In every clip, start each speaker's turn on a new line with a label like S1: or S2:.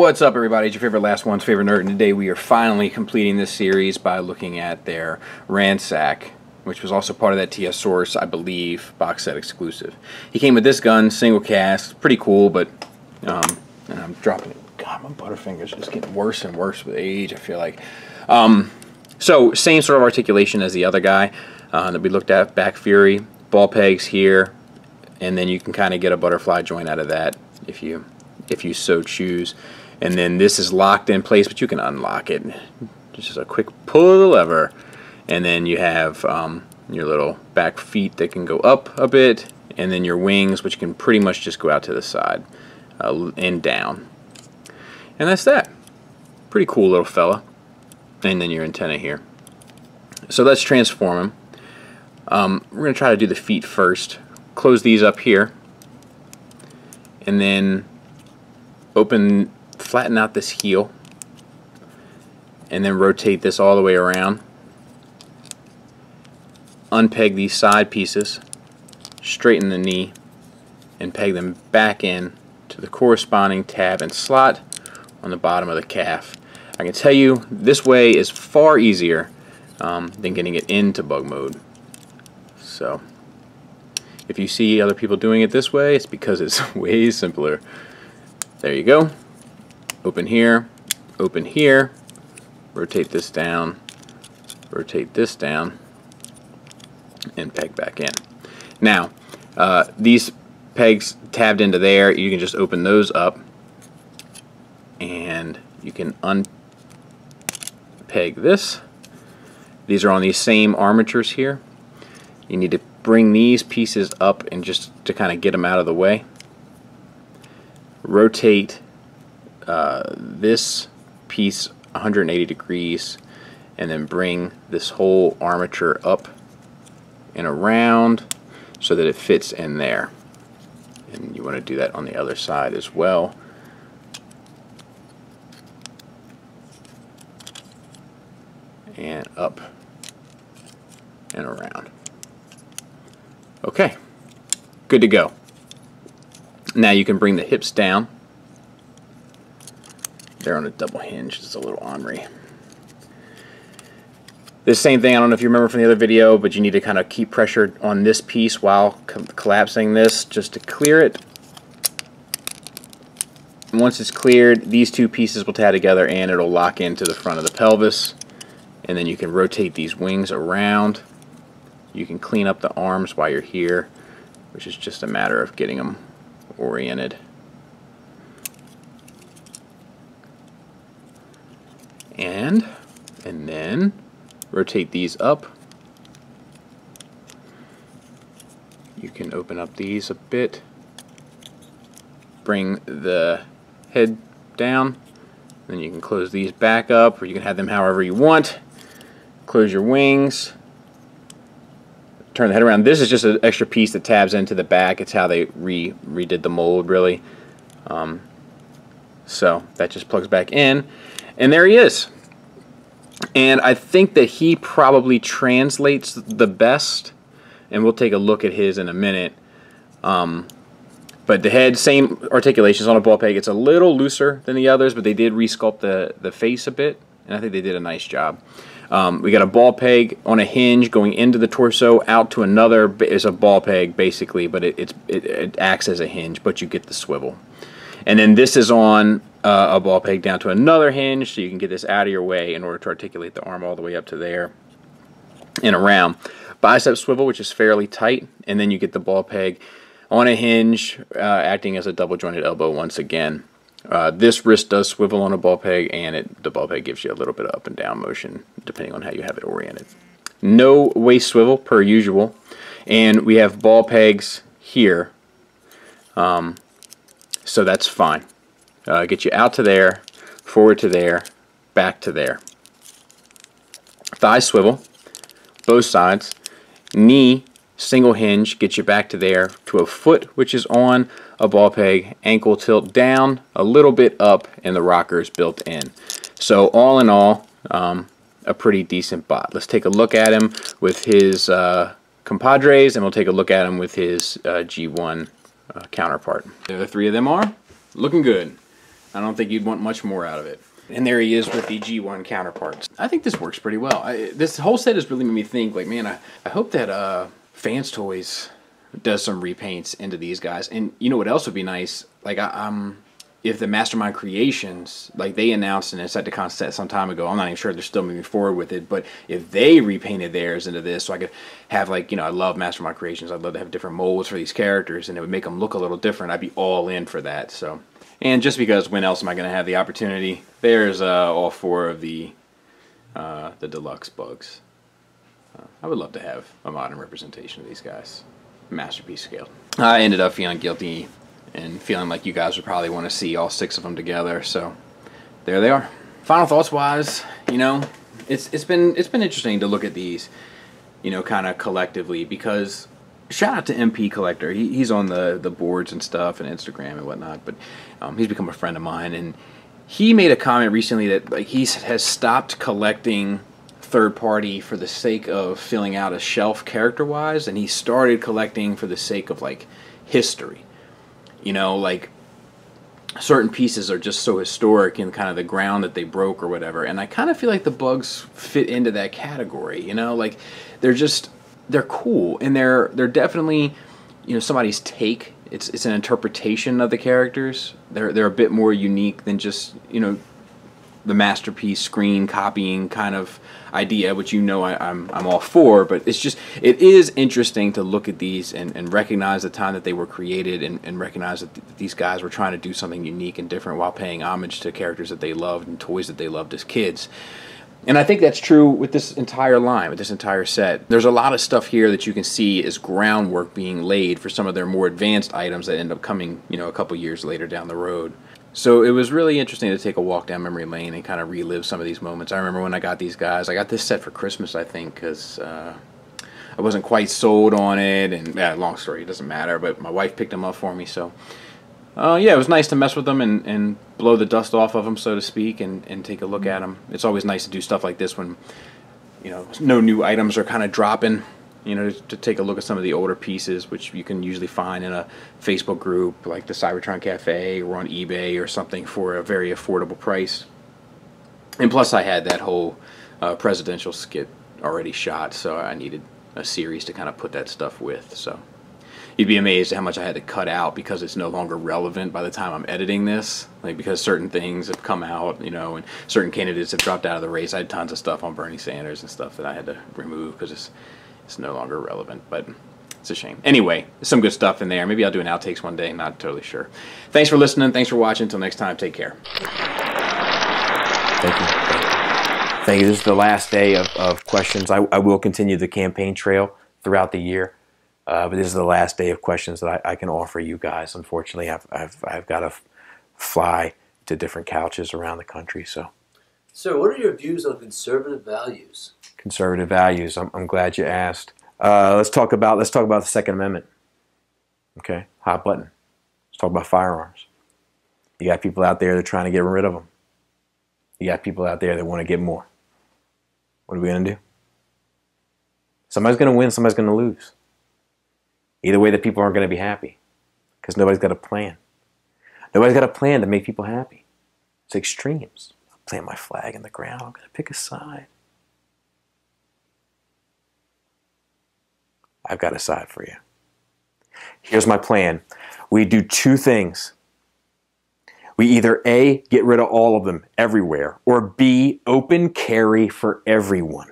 S1: What's up, everybody? It's your favorite last one's favorite nerd, and today we are finally completing this series by looking at their Ransack, which was also part of that TS Source, I believe, box set exclusive. He came with this gun, single cast, pretty cool, but and I'm dropping it. God, my butterfinger's just getting worse and worse with age, I feel like. So same sort of articulation as the other guy that we looked at, back fury, ball pegs here, and then you can kind of get a butterfly joint out of that if you so choose. And then this is locked in place, but you can unlock it. Just a quick pull of the lever, and then you have your little back feet that can go up a bit, and then your wings, which can pretty much just go out to the side and down. And that's that. Pretty cool little fella. And then your antenna here. So let's transform him. We're going to try to do the feet first. Close these up here, and then flatten out this heel, and then rotate this all the way around. Unpeg these side pieces, straighten the knee, and peg them back in to the corresponding tab and slot on the bottom of the calf. I can tell you this way is far easier than getting it into bug mode. So if you see other people doing it this way, it's because it's way simpler. There you go. Open here, rotate this down, and peg back in. Now, these pegs tabbed into there, you can just open those up, and you can unpeg this. These are on these same armatures here. You need to bring these pieces up and just to kind of get them out of the way. Rotate this piece 180 degrees, and then bring this whole armature up and around so that it fits in there. And you want to do that on the other side as well. And up and around. Okay, good to go. Now you can bring the hips down. They're on a double hinge, it's a little ornery. This same thing, I don't know if you remember from the other video, but you need to kind of keep pressure on this piece while collapsing this just to clear it. And once it's cleared, these two pieces will tab together and it'll lock into the front of the pelvis. And then you can rotate these wings around. You can clean up the arms while you're here, which is just a matter of getting them oriented. And then rotate these up. You can open up these a bit. Bring the head down. Then you can close these back up, or you can have them however you want. Close your wings. Turn the head around. This is just an extra piece that tabs into the back. It's how they redid the mold, really. So that just plugs back in, and there he is. And I think that he probably translates the best, and we'll take a look at his in a minute. But the head, same articulations on a ball peg. It's a little looser than the others, but they did resculpt the face a bit, and I think they did a nice job. We got a ball peg on a hinge going into the torso, out to another is a ball peg basically, but it acts as a hinge, but you get the swivel. And then this is on a ball peg down to another hinge, so you can get this out of your way in order to articulate the arm all the way up to there and around. Bicep swivel, which is fairly tight, and then you get the ball peg on a hinge, acting as a double jointed elbow once again. This wrist does swivel on a ball peg, and the ball peg gives you a little bit of up and down motion depending on how you have it oriented. No waist swivel per usual, and we have ball pegs here, so that's fine. Get you out to there, forward to there, back to there. Thigh swivel, both sides. Knee single hinge, get you back to there, to a foot which is on a ball peg, ankle tilt down, a little bit up, and the rocker is built in. So all in all, a pretty decent bot. Let's take a look at him with his compadres, and we'll take a look at him with his G1 counterpart. There the three of them are, looking good. I don't think you'd want much more out of it. And there he is with the G1 counterparts. I think this works pretty well. This whole set has really made me think, like, man, I hope that Fanstoys does some repaints into these guys. And you know what else would be nice? Like, if the Mastermind Creations, like they announced and it's at the concept some time ago, I'm not even sure they're still moving forward with it, but if they repainted theirs into this, so I could have, like, you know, I love Mastermind Creations. I'd love to have different molds for these characters, and it would make them look a little different. I'd be all in for that. So, and just because when else am I going to have the opportunity? There's all 4 of the deluxe bugs. I would love to have a modern representation of these guys, masterpiece scale. I ended up feeling guilty and feeling like you guys would probably want to see all 6 of them together, so there they are. Final thoughts wise, you know, it's been interesting to look at these, you know, kind of collectively, because shout out to MP Collector. He's on the boards and stuff and Instagram and whatnot, but he's become a friend of mine, and he made a comment recently that, like, he has stopped collecting third party for the sake of filling out a shelf character wise, and he started collecting for the sake of, like, history. You know, like, certain pieces are just so historic in kind of the ground that they broke or whatever, and I kind of feel like the bugs fit into that category, you know? Like, they're cool, and they're definitely, you know, somebody's take. It's an interpretation of the characters. They're a bit more unique than just, you know, the masterpiece screen copying kind of idea, which, you know, I'm all for, but it's just, it is interesting to look at these and recognize the time that they were created, and recognize that these guys were trying to do something unique and different while paying homage to characters that they loved and toys that they loved as kids. And I think that's true with this entire line, with this entire set. There's a lot of stuff here that you can see is groundwork being laid for some of their more advanced items that end up coming, you know, a couple years later down the road. So it was really interesting to take a walk down memory lane and kind of relive some of these moments. I remember when I got these guys, I got this set for Christmas, I think, because I wasn't quite sold on it, and yeah, long story, it doesn't matter, but my wife picked them up for me, so yeah, it was nice to mess with them and blow the dust off of them, so to speak, and take a look at them. It's always nice to do stuff like this when, you know, no new items are kind of dropping. You know, to take a look at some of the older pieces, which you can usually find in a Facebook group like the Cybertron Cafe or on eBay or something for a very affordable price. And plus I had that whole presidential skit already shot, so I needed a series to kind of put that stuff with. So you'd be amazed at how much I had to cut out because it's no longer relevant by the time I'm editing this. Like, because certain things have come out, you know, and certain candidates have dropped out of the race. I had tons of stuff on Bernie Sanders and stuff that I had to remove because it's no longer relevant, but it's a shame. Anyway, there's some good stuff in there. Maybe I'll do an outtakes one day, not totally sure. Thanks for listening. Thanks for watching. Until next time, take care.
S2: Thank you. Thank you. This is the last day of questions. I will continue the campaign trail throughout the year, but this is the last day of questions that I can offer you guys. Unfortunately, I've got to fly to different couches around the country. So,
S3: what are your views on conservative values?
S2: Conservative values. I'm glad you asked. Let's talk about the Second Amendment. Okay, hot button. Let's talk about firearms. You got people out there that are trying to get rid of them. You got people out there that want to get more. What are we going to do? Somebody's going to win, somebody's going to lose. Either way, the people aren't going to be happy because nobody's got a plan. Nobody's got a plan to make people happy. It's extremes. I'll plant my flag in the ground. I'm going to pick a side. I've got a side for you. Here's my plan. We do 2 things. We either A, get rid of all of them everywhere, or B, open carry for everyone.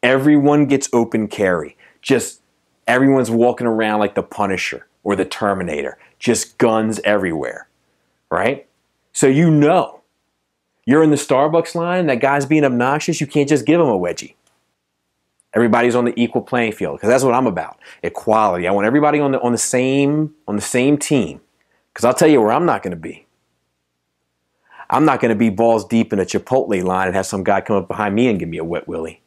S2: Everyone gets open carry. Just everyone's walking around like the Punisher or the Terminator. Just guns everywhere, right? So you know, you're in the Starbucks line, that guy's being obnoxious, you can't just give him a wedgie. Everybody's on the equal playing field, because that's what I'm about. Equality. I want everybody on the same team. Because I'll tell you where I'm not going to be. I'm not going to be balls deep in a Chipotle line and have some guy come up behind me and give me a wet willy.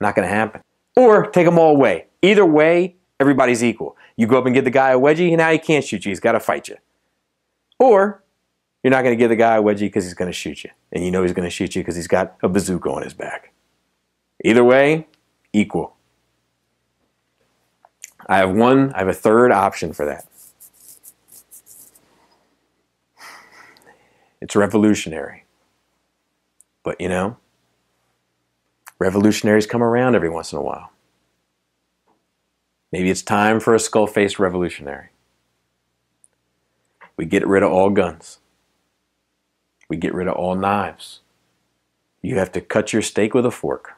S2: Not going to happen. Or take them all away. Either way, everybody's equal. You go up and give the guy a wedgie, and now he can't shoot you. He's got to fight you. Or you're not going to give the guy a wedgie because he's going to shoot you. And you know he's going to shoot you because he's got a bazooka on his back. Either way, equal. I have a third option for that. It's revolutionary. But you know, revolutionaries come around every once in a while. Maybe it's time for a skull-faced revolutionary. We get rid of all guns. We get rid of all knives. You have to cut your steak with a fork.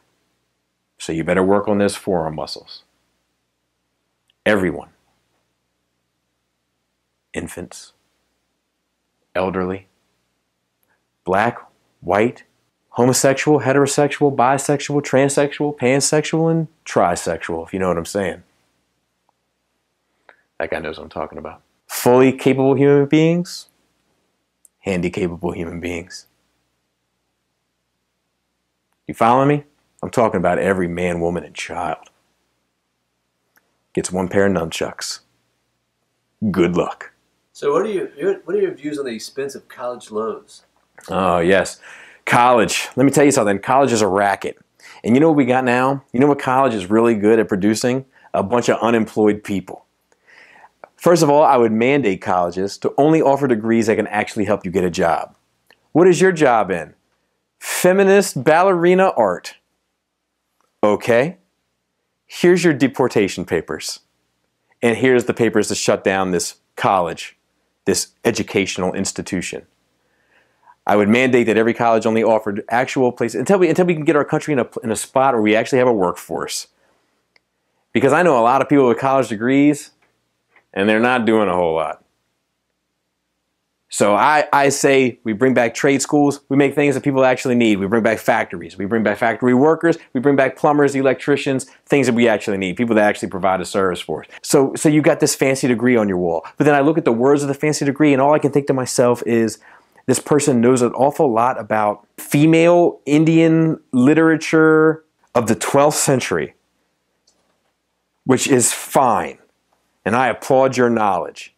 S2: So you better work on those forearm muscles. Everyone. Infants. Elderly. Black, white, homosexual, heterosexual, bisexual, transsexual, pansexual, and trisexual, if you know what I'm saying. That guy knows what I'm talking about. Fully capable human beings, handy-capable human beings. You follow me? I'm talking about every man, woman, and child. Gets one pair of nunchucks. Good luck.
S3: So what are your views on the expense of college loans?
S2: Oh, yes. College. Let me tell you something. College is a racket. And you know what we got now? You know what college is really good at producing? A bunch of unemployed people. First of all, I would mandate colleges to only offer degrees that can actually help you get a job. What is your job in? Feminist ballerina art. Okay. Here's your deportation papers. And here's the papers to shut down this college, this educational institution. I would mandate that every college only offered actual places until we can get our country in a spot where we actually have a workforce. Because I know a lot of people with college degrees, and they're not doing a whole lot. So I say we bring back trade schools, we make things that people actually need. We bring back factories, we bring back factory workers, we bring back plumbers, electricians, things that we actually need, people that actually provide a service for us. So you got this fancy degree on your wall. But then I look at the words of the fancy degree and all I can think to myself is, this person knows an awful lot about female Indian literature of the 12th century, which is fine. And I applaud your knowledge.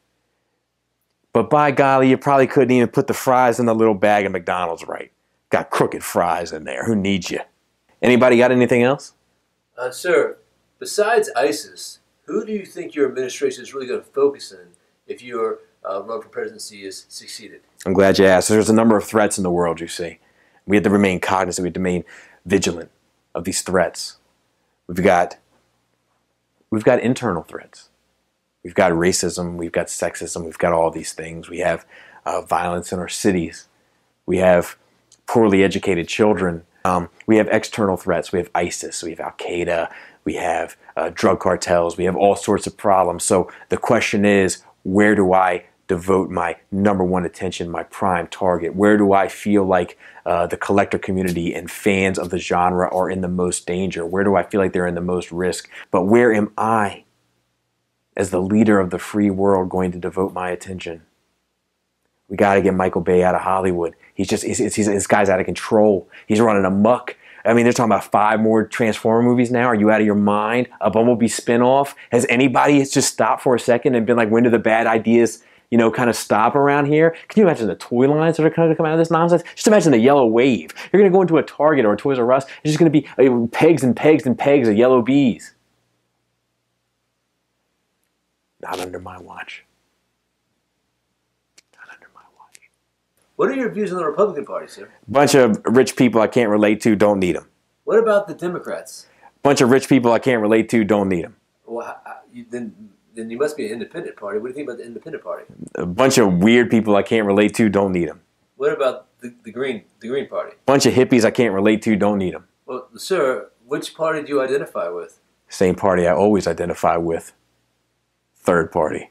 S2: But by golly, you probably couldn't even put the fries in the little bag of McDonald's right. Got crooked fries in there. Who needs you? Anybody got anything else?
S3: Sir, besides ISIS, who do you think your administration is really going to focus in if your run for presidency is succeeded?
S2: I'm glad you asked. There's a number of threats in the world, you see. We have to remain cognizant. We have to remain vigilant of these threats. We've got internal threats. We've got racism, we've got sexism, we've got all these things. We have violence in our cities. We have poorly educated children. We have external threats. We have ISIS, we have Al-Qaeda, we have drug cartels, we have all sorts of problems. So the question is, where do I devote my #1 attention, my prime target? Where do I feel like the collector community and fans of the genre are in the most danger? Where do I feel like they're in the most risk? But where am I, as the leader of the free world, going to devote my attention? We got to get Michael Bay out of Hollywood. This guy's out of control. He's running amok. I mean, they're talking about 5 more Transformer movies now. Are you out of your mind? A Bumblebee spinoff? Has anybody just stopped for a second and been like, when do the bad ideas, you know, kind of stop around here? Can you imagine the toy lines that are going to come out of this nonsense? Just imagine the yellow wave. You're going to go into a Target or a Toys R Us. It's just going to be pegs and pegs and pegs of yellow bees. Not under my watch. Not under my watch.
S3: What are your views on the Republican Party, sir?
S2: Bunch of rich people I can't relate to, don't need them.
S3: What about the Democrats?
S2: Bunch of rich people I can't relate to, don't need them.
S3: Well, then you must be an independent party. What do you think about the independent party?
S2: A bunch of weird people I can't relate to, don't need them.
S3: What about the Green Party?
S2: Bunch of hippies I can't relate to, don't need them.
S3: Well, sir, which party do you identify with?
S2: Same party I always identify with. Third party.